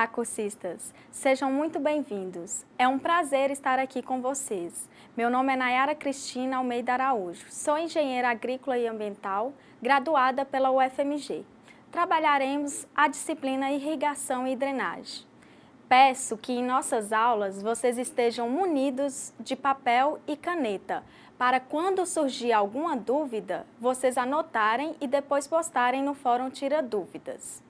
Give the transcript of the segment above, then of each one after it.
Olá, cursistas! Sejam muito bem-vindos. É um prazer estar aqui com vocês. Meu nome é Nayara Cristina Almeida Araújo. Sou engenheira agrícola e ambiental, graduada pela UFMG. Trabalharemos a disciplina Irrigação e Drenagem. Peço que em nossas aulas vocês estejam munidos de papel e caneta, para quando surgir alguma dúvida, vocês anotarem e depois postarem no Fórum Tira Dúvidas.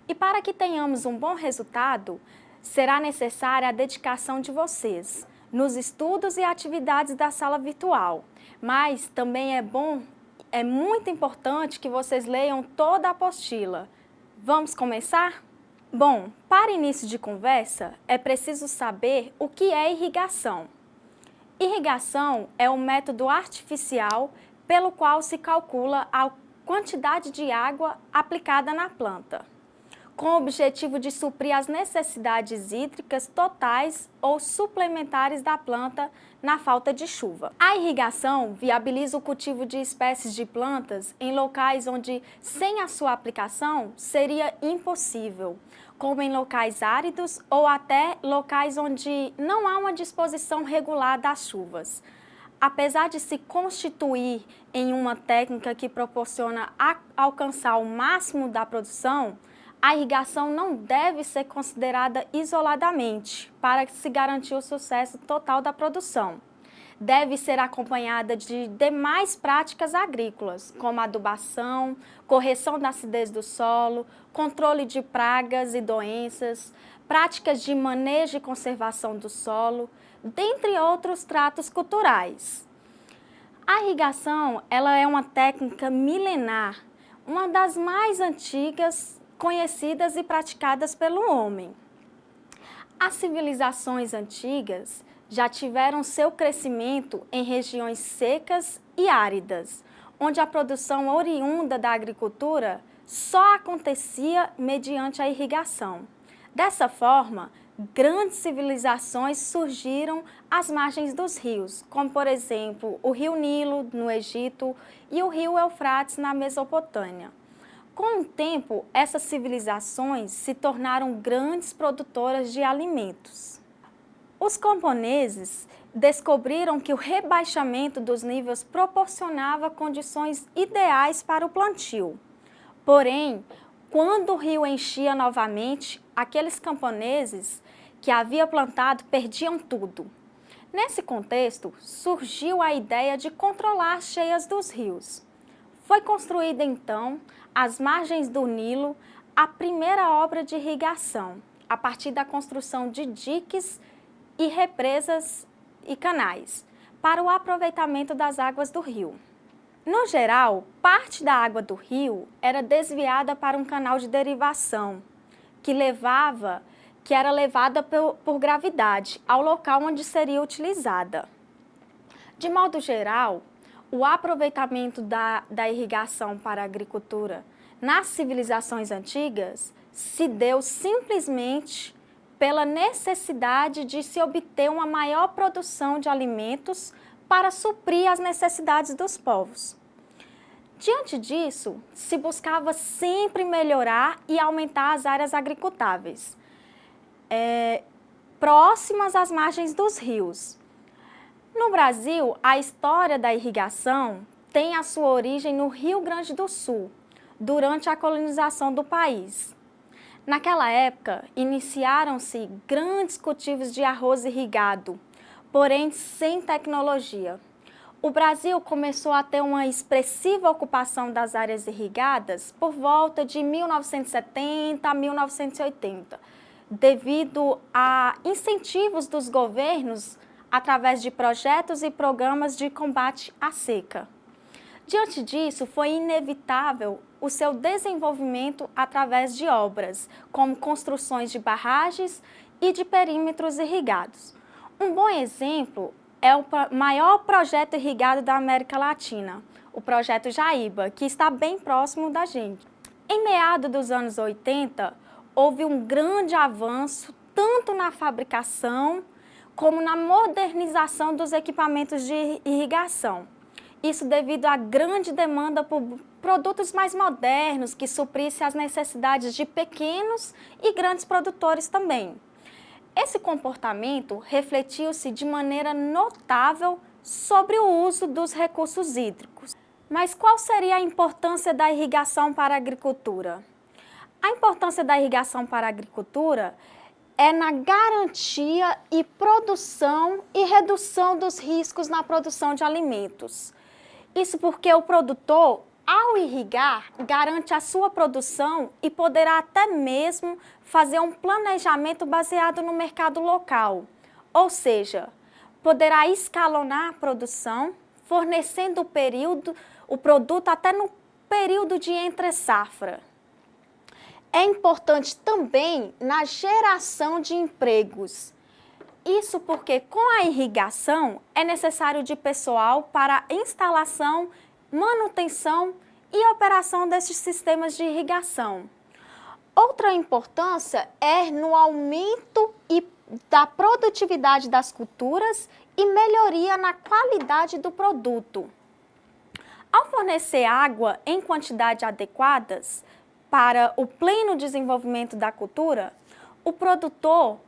E para que tenhamos um bom resultado, será necessária a dedicação de vocês nos estudos e atividades da sala virtual. Mas também é muito importante que vocês leiam toda a apostila. Vamos começar? Bom, para início de conversa, é preciso saber o que é irrigação. Irrigação é um método artificial pelo qual se calcula a quantidade de água aplicada na planta, com o objetivo de suprir as necessidades hídricas totais ou suplementares da planta na falta de chuva. A irrigação viabiliza o cultivo de espécies de plantas em locais onde, sem a sua aplicação, seria impossível, como em locais áridos ou até locais onde não há uma disposição regular das chuvas. Apesar de se constituir em uma técnica que proporciona alcançar o máximo da produção, a irrigação não deve ser considerada isoladamente para se garantir o sucesso total da produção. Deve ser acompanhada de demais práticas agrícolas, como adubação, correção da acidez do solo, controle de pragas e doenças, práticas de manejo e conservação do solo, dentre outros tratos culturais. A irrigação ela é uma técnica milenar, uma das mais antigas conhecidas e praticadas pelo homem. As civilizações antigas já tiveram seu crescimento em regiões secas e áridas, onde a produção oriunda da agricultura só acontecia mediante a irrigação. Dessa forma, grandes civilizações surgiram às margens dos rios, como por exemplo o rio Nilo no Egito e o rio Eufrates na Mesopotâmia. Com o tempo, essas civilizações se tornaram grandes produtoras de alimentos. Os camponeses descobriram que o rebaixamento dos níveis proporcionava condições ideais para o plantio. Porém, quando o rio enchia novamente, aqueles camponeses que havia plantado perdiam tudo. Nesse contexto, surgiu a ideia de controlar as cheias dos rios. Foi construída então, às margens do Nilo, a primeira obra de irrigação, a partir da construção de diques e represas e canais, para o aproveitamento das águas do rio. No geral, parte da água do rio era desviada para um canal de derivação, que era levada por gravidade ao local onde seria utilizada. De modo geral, o aproveitamento da irrigação para a agricultura nas civilizações antigas se deu simplesmente pela necessidade de se obter uma maior produção de alimentos para suprir as necessidades dos povos. Diante disso, se buscava sempre melhorar e aumentar as áreas agricultáveis, próximas às margens dos rios. No Brasil, a história da irrigação tem a sua origem no Rio Grande do Sul, durante a colonização do país. Naquela época, iniciaram-se grandes cultivos de arroz irrigado, porém sem tecnologia. O Brasil começou a ter uma expressiva ocupação das áreas irrigadas por volta de 1970 a 1980, devido a incentivos dos governos através de projetos e programas de combate à seca. Diante disso, foi inevitável o seu desenvolvimento através de obras, como construções de barragens e de perímetros irrigados. Um bom exemplo é o maior projeto irrigado da América Latina, o Projeto Jaíba, que está bem próximo da gente. Em meados dos anos 80, houve um grande avanço tanto na fabricação como na modernização dos equipamentos de irrigação. Isso devido à grande demanda produtos mais modernos que suprissem as necessidades de pequenos e grandes produtores também. Esse comportamento refletiu-se de maneira notável sobre o uso dos recursos hídricos. Mas qual seria a importância da irrigação para a agricultura? A importância da irrigação para a agricultura é na garantia e produção e redução dos riscos na produção de alimentos. Isso porque o produtor, ao irrigar, garante a sua produção e poderá até mesmo fazer um planejamento baseado no mercado local. Ou seja, poderá escalonar a produção, fornecendo o produto até no período de entre-safra. É importante também na geração de empregos. Isso porque com a irrigação é necessário de pessoal para instalação, manutenção e operação desses sistemas de irrigação. Outra importância é no aumento da produtividade das culturas e melhoria na qualidade do produto. Ao fornecer água em quantidades adequadas para o pleno desenvolvimento da cultura, o produtor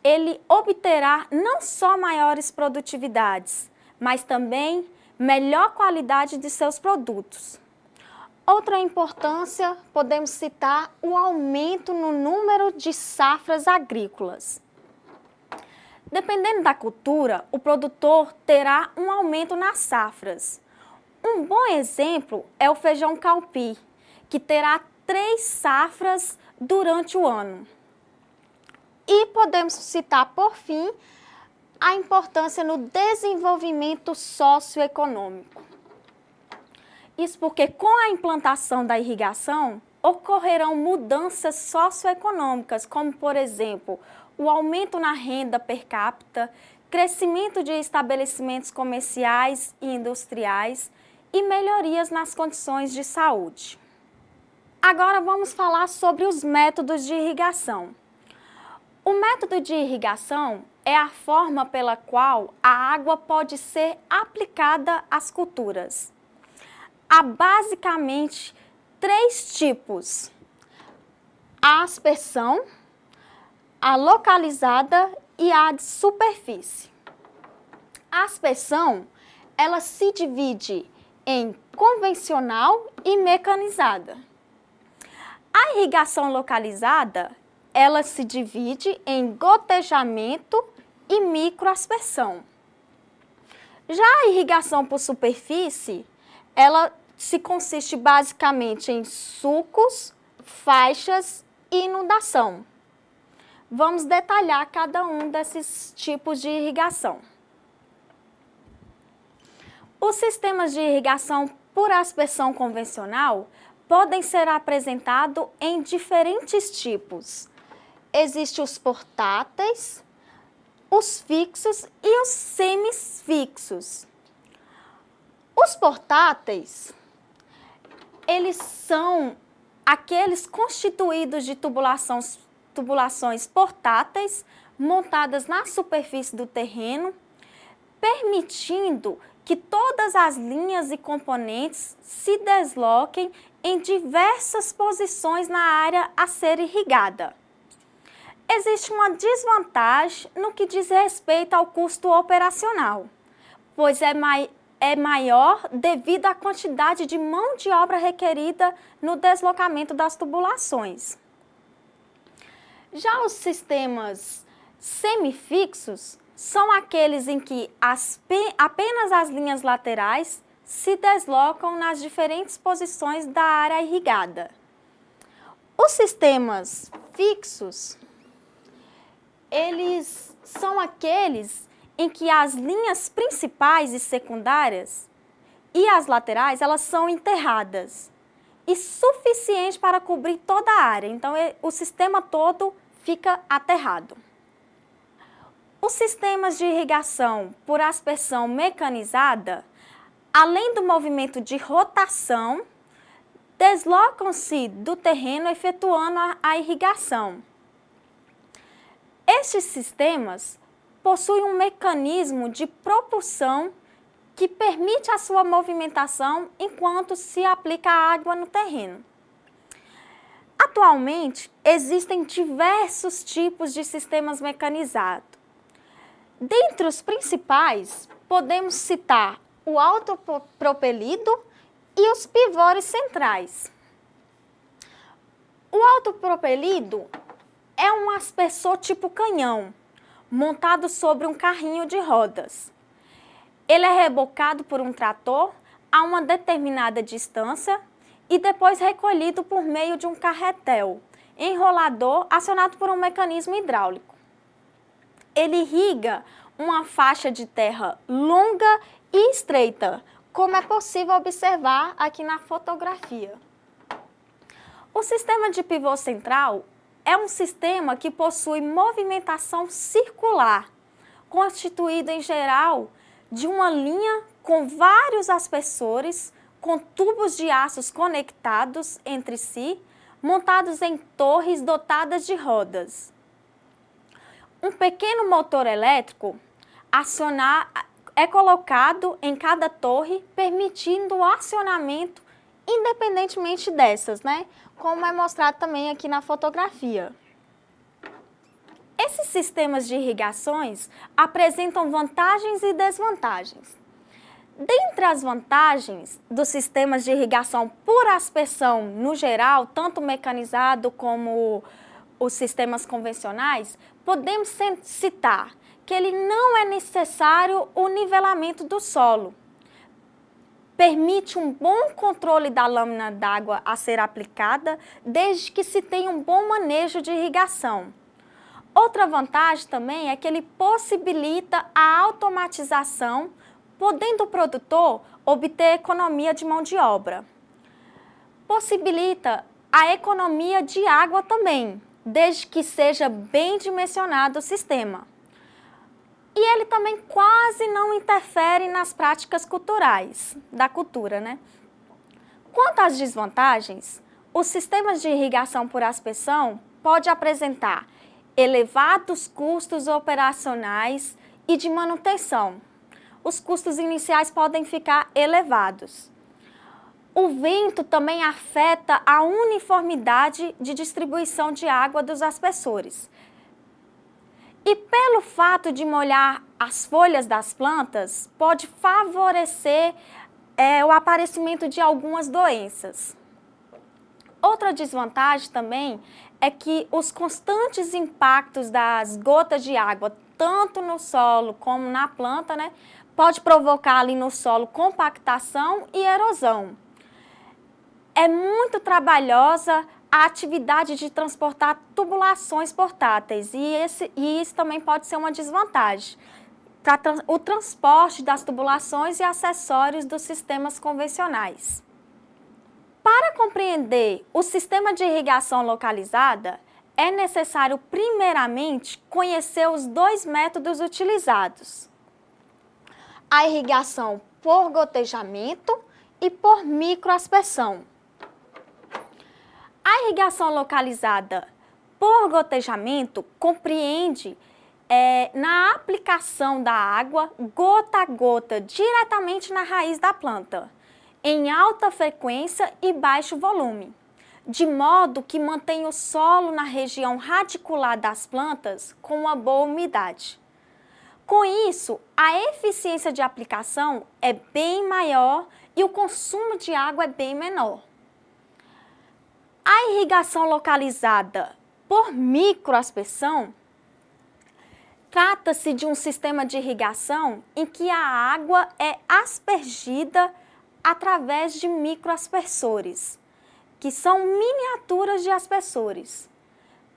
ele obterá não só maiores produtividades, mas também melhor qualidade de seus produtos. Outra importância, podemos citar o aumento no número de safras agrícolas. Dependendo da cultura, o produtor terá um aumento nas safras. Um bom exemplo é o feijão calpi, que terá 3 safras durante o ano. E podemos citar, por fim, a importância no desenvolvimento socioeconômico. Isso porque com a implantação da irrigação, ocorrerão mudanças socioeconômicas, como, por exemplo, o aumento na renda per capita, crescimento de estabelecimentos comerciais e industriais e melhorias nas condições de saúde. Agora vamos falar sobre os métodos de irrigação. O método de irrigação é a forma pela qual a água pode ser aplicada às culturas. Há basicamente 3 tipos: a aspersão, a localizada e a de superfície. A aspersão, ela se divide em convencional e mecanizada. A irrigação localizada, ela se divide em gotejamento e microaspersão. Já a irrigação por superfície, ela se consiste basicamente em sulcos, faixas e inundação. Vamos detalhar cada um desses tipos de irrigação. Os sistemas de irrigação por aspersão convencional podem ser apresentados em diferentes tipos. Existem os portáteis, os fixos e os semifixos. Os portáteis, eles são aqueles constituídos de tubulações portáteis montadas na superfície do terreno, permitindo que todas as linhas e componentes se desloquem em diversas posições na área a ser irrigada. Existe uma desvantagem no que diz respeito ao custo operacional, pois é maior devido à quantidade de mão de obra requerida no deslocamento das tubulações. Já os sistemas semifixos são aqueles em que apenas as linhas laterais se deslocam nas diferentes posições da área irrigada. Os sistemas fixos, eles são aqueles em que as linhas principais e secundárias e as laterais, elas são enterradas e suficiente para cobrir toda a área. Então, o sistema todo fica aterrado. Os sistemas de irrigação por aspersão mecanizada, além do movimento de rotação, deslocam-se do terreno efetuando a irrigação. Estes sistemas possuem um mecanismo de propulsão que permite a sua movimentação enquanto se aplica a água no terreno. Atualmente, existem diversos tipos de sistemas mecanizados. Dentre os principais, podemos citar o autopropelido e os pivôs centrais. O autopropelido é um aspersor tipo canhão, montado sobre um carrinho de rodas. Ele é rebocado por um trator a uma determinada distância e depois recolhido por meio de um carretel enrolador acionado por um mecanismo hidráulico. Ele irriga uma faixa de terra longa e estreita, como é possível observar aqui na fotografia. O sistema de pivô central é um sistema que possui movimentação circular, constituído em geral de uma linha com vários aspersores, com tubos de aços conectados entre si, montados em torres dotadas de rodas. Um pequeno motor elétrico é colocado em cada torre, permitindo o acionamento independentemente dessas, né? Como é mostrado também aqui na fotografia. Esses sistemas de irrigações apresentam vantagens e desvantagens. Dentre as vantagens dos sistemas de irrigação por aspersão no geral, tanto mecanizado como os sistemas convencionais, podemos citar que ele não é necessário o nivelamento do solo. Permite um bom controle da lâmina d'água a ser aplicada, desde que se tenha um bom manejo de irrigação. Outra vantagem também é que ele possibilita a automatização, podendo o produtor obter economia de mão de obra. Possibilita a economia de água também, desde que seja bem dimensionado o sistema. E ele também quase não interfere nas práticas culturais, da cultura, né? Quanto às desvantagens, os sistemas de irrigação por aspersão podem apresentar elevados custos operacionais e de manutenção. Os custos iniciais podem ficar elevados. O vento também afeta a uniformidade de distribuição de água dos aspersores. E pelo fato de molhar as folhas das plantas, pode favorecer o aparecimento de algumas doenças. Outra desvantagem também é que os constantes impactos das gotas de água, tanto no solo como na planta, né, pode provocar ali no solo compactação e erosão. É muito trabalhosa a atividade de transportar tubulações portáteis e isso também pode ser uma desvantagem para o transporte das tubulações e acessórios dos sistemas convencionais. Para compreender o sistema de irrigação localizada, é necessário primeiramente conhecer os dois métodos utilizados: a irrigação por gotejamento e por microaspersão. A irrigação localizada por gotejamento compreende na aplicação da água gota a gota diretamente na raiz da planta, em alta frequência e baixo volume, de modo que mantém o solo na região radicular das plantas com uma boa umidade. Com isso, a eficiência de aplicação é bem maior e o consumo de água é bem menor. A irrigação localizada por microaspersão trata-se de um sistema de irrigação em que a água é aspergida através de microaspersores, que são miniaturas de aspersores,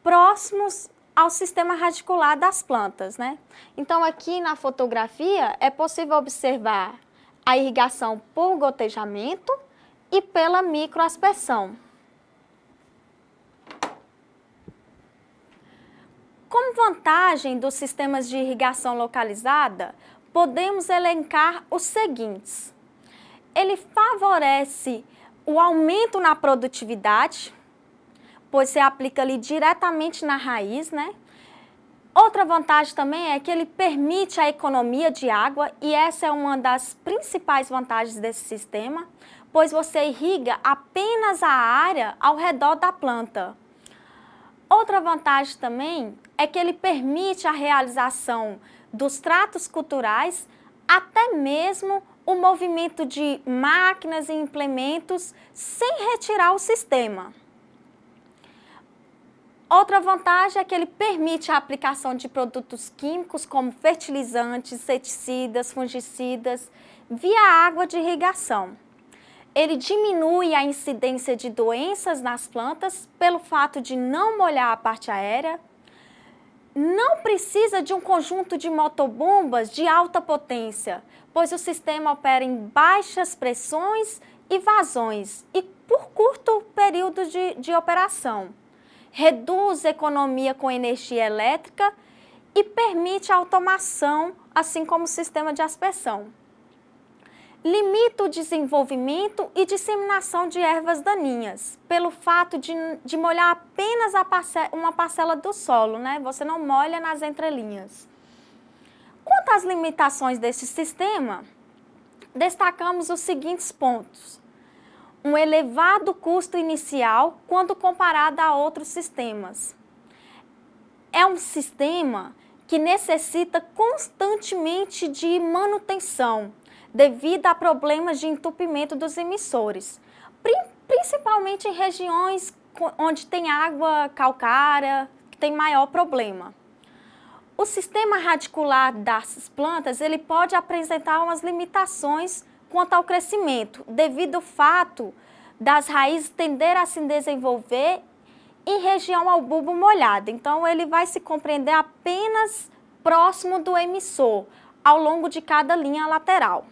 próximos ao sistema radicular das plantas, né? Então, aqui na fotografia é possível observar a irrigação por gotejamento e pela microaspersão. Como vantagem dos sistemas de irrigação localizada, podemos elencar os seguintes. Ele favorece o aumento na produtividade, pois se aplica ali diretamente na raiz, né? Outra vantagem também é que ele permite a economia de água e essa é uma das principais vantagens desse sistema, pois você irriga apenas a área ao redor da planta. Outra vantagem também é que ele permite a realização dos tratos culturais, até mesmo o movimento de máquinas e implementos sem retirar o sistema. Outra vantagem é que ele permite a aplicação de produtos químicos como fertilizantes, inseticidas, fungicidas, via água de irrigação. Ele diminui a incidência de doenças nas plantas pelo fato de não molhar a parte aérea. Não precisa de um conjunto de motobombas de alta potência, pois o sistema opera em baixas pressões e vazões e por curto período de operação. Reduz a economia com energia elétrica e permite a automação, assim como o sistema de aspersão. Limita o desenvolvimento e disseminação de ervas daninhas, pelo fato de molhar apenas uma parcela do solo, né? Você não molha nas entrelinhas. Quanto às limitações desse sistema, destacamos os seguintes pontos. Um elevado custo inicial quando comparado a outros sistemas. É um sistema que necessita constantemente de manutenção, devido a problemas de entupimento dos emissores, principalmente em regiões onde tem água calcária, que tem maior problema. O sistema radicular das plantas ele pode apresentar umas limitações quanto ao crescimento, devido ao fato das raízes tenderem a se desenvolver em região ao bulbo molhado. Então, ele vai se compreender apenas próximo do emissor, ao longo de cada linha lateral.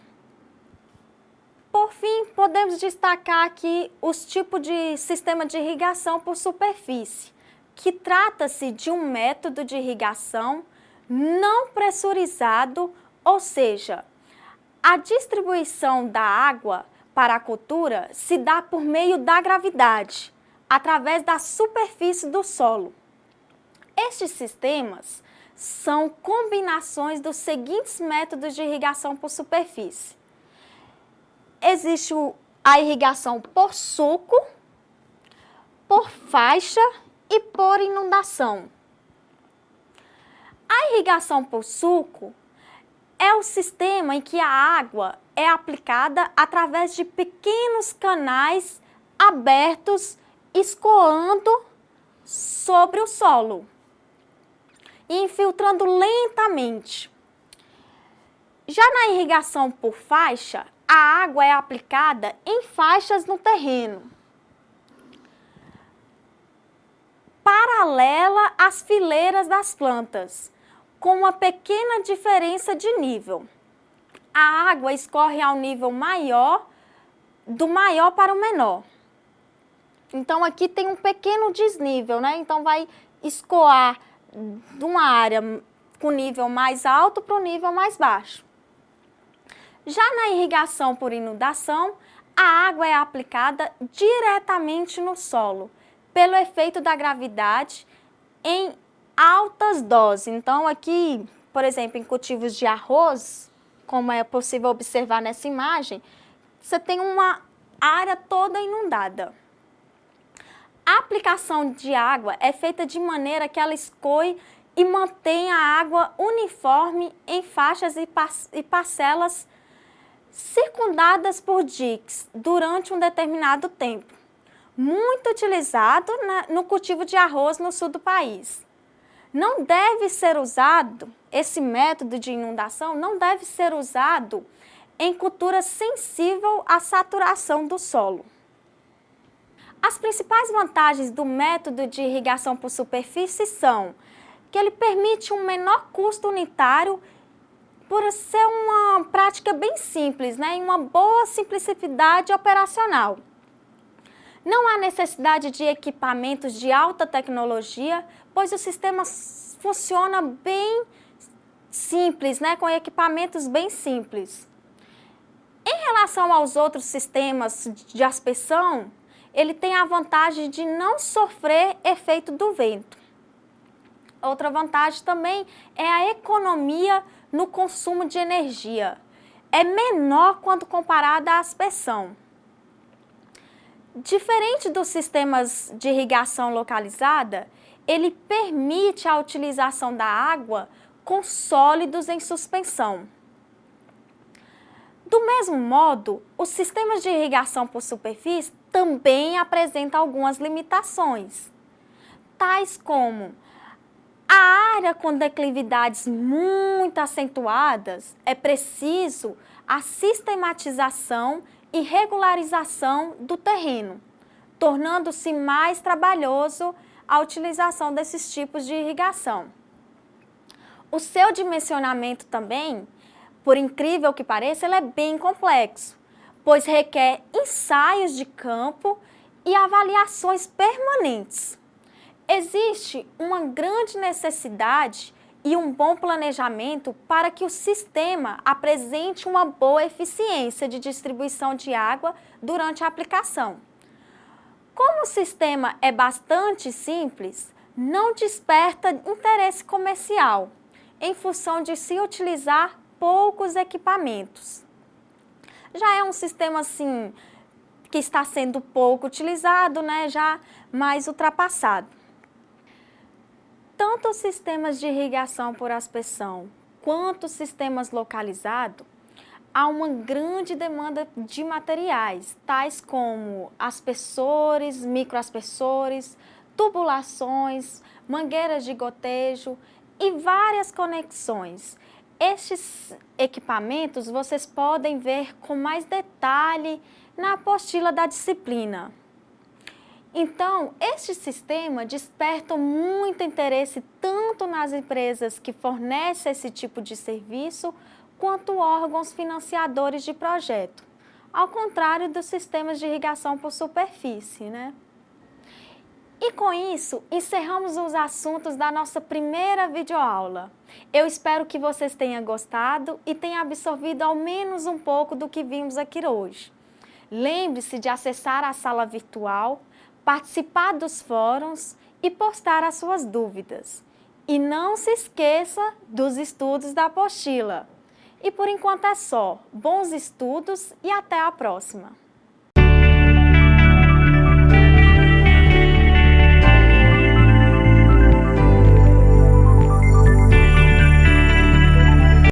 Por fim, podemos destacar aqui os tipos de sistema de irrigação por superfície, que trata-se de um método de irrigação não pressurizado, ou seja, a distribuição da água para a cultura se dá por meio da gravidade, através da superfície do solo. Estes sistemas são combinações dos seguintes métodos de irrigação por superfície. Existe a irrigação por suco, por faixa e por inundação. A irrigação por suco é o sistema em que a água é aplicada através de pequenos canais abertos, escoando sobre o solo e infiltrando lentamente. Já na irrigação por faixa, a água é aplicada em faixas no terreno, paralela às fileiras das plantas, com uma pequena diferença de nível. A água escorre ao nível maior, do maior para o menor. Então, aqui tem um pequeno desnível, né? Então, vai escoar de uma área com nível mais alto para o nível mais baixo. Já na irrigação por inundação, a água é aplicada diretamente no solo, pelo efeito da gravidade em altas doses. Então, aqui, por exemplo, em cultivos de arroz, como é possível observar nessa imagem, você tem uma área toda inundada. A aplicação de água é feita de maneira que ela escoe e mantenha a água uniforme em faixas e parcelas circundadas por diques durante um determinado tempo. Muito utilizado no cultivo de arroz no sul do país. Não deve ser usado, esse método de inundação não deve ser usado em cultura sensível à saturação do solo. As principais vantagens do método de irrigação por superfície são que ele permite um menor custo unitário por ser uma prática bem simples, né, e uma boa simplicidade operacional. Não há necessidade de equipamentos de alta tecnologia, pois o sistema funciona bem simples, né, com equipamentos bem simples. Em relação aos outros sistemas de aspersão, ele tem a vantagem de não sofrer efeito do vento. Outra vantagem também é a economia no consumo de energia. É menor quando comparada à aspersão. Diferente dos sistemas de irrigação localizada, ele permite a utilização da água com sólidos em suspensão. Do mesmo modo, os sistemas de irrigação por superfície também apresentam algumas limitações, tais como a área com declividades muito acentuadas, é preciso a sistematização e regularização do terreno, tornando-se mais trabalhoso a utilização desses tipos de irrigação. O seu dimensionamento também, por incrível que pareça, ele é bem complexo, pois requer ensaios de campo e avaliações permanentes. Existe uma grande necessidade e um bom planejamento para que o sistema apresente uma boa eficiência de distribuição de água durante a aplicação. Como o sistema é bastante simples, não desperta interesse comercial, em função de se utilizar poucos equipamentos. Já é um sistema assim que está sendo pouco utilizado, né, já mais ultrapassado. Tanto os sistemas de irrigação por aspersão quanto os sistemas localizados, há uma grande demanda de materiais, tais como aspersores, microaspersores, tubulações, mangueiras de gotejo e várias conexões. Estes equipamentos vocês podem ver com mais detalhe na apostila da disciplina. Então, este sistema desperta muito interesse tanto nas empresas que fornecem esse tipo de serviço, quanto órgãos financiadores de projeto, ao contrário dos sistemas de irrigação por superfície, né? E com isso, encerramos os assuntos da nossa primeira videoaula. Eu espero que vocês tenham gostado e tenham absorvido ao menos um pouco do que vimos aqui hoje. Lembre-se de acessar a sala virtual, participar dos fóruns e postar as suas dúvidas. E não se esqueça dos estudos da apostila. E por enquanto é só. Bons estudos e até a próxima!